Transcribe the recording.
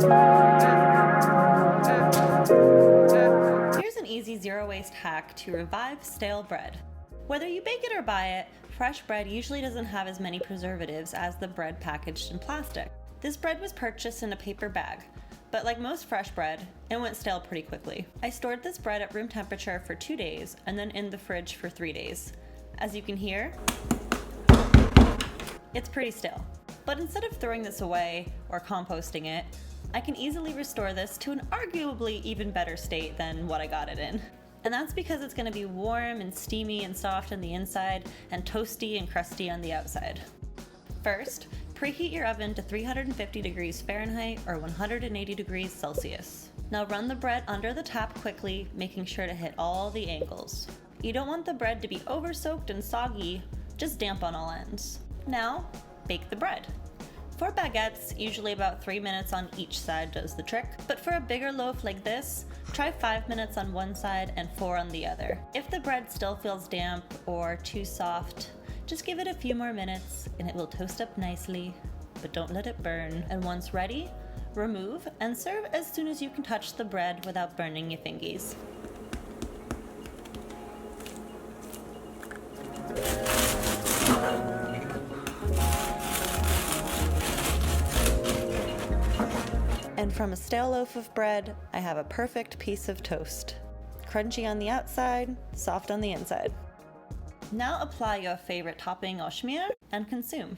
Here's an easy zero-waste hack to revive stale bread. Whether you bake it or buy it, fresh bread usually doesn't have as many preservatives as the bread packaged in plastic. This bread was purchased in a paper bag, but like most fresh bread, it went stale pretty quickly. I stored this bread at room temperature for 2 days and then in the fridge for 3 days. As you can hear, it's pretty stale. But instead of throwing this away or composting it, I can easily restore this to an arguably even better state than what I got it in. And that's because it's gonna be warm and steamy and soft on the inside and toasty and crusty on the outside. First, preheat your oven to 350 degrees Fahrenheit or 180 degrees Celsius. Now run the bread under the tap quickly, making sure to hit all the angles. You don't want the bread to be over-soaked and soggy, just damp on all ends. Now, bake the bread. For baguettes, usually about 3 minutes on each side does the trick, but for a bigger loaf like this, try 5 minutes on one side and 4 on the other. If the bread still feels damp or too soft, just give it a few more minutes and it will toast up nicely, but don't let it burn. And once ready, remove and serve as soon as you can touch the bread without burning your fingies. And from a stale loaf of bread, I have a perfect piece of toast. Crunchy on the outside, soft on the inside. Now apply your favorite topping or schmear and consume.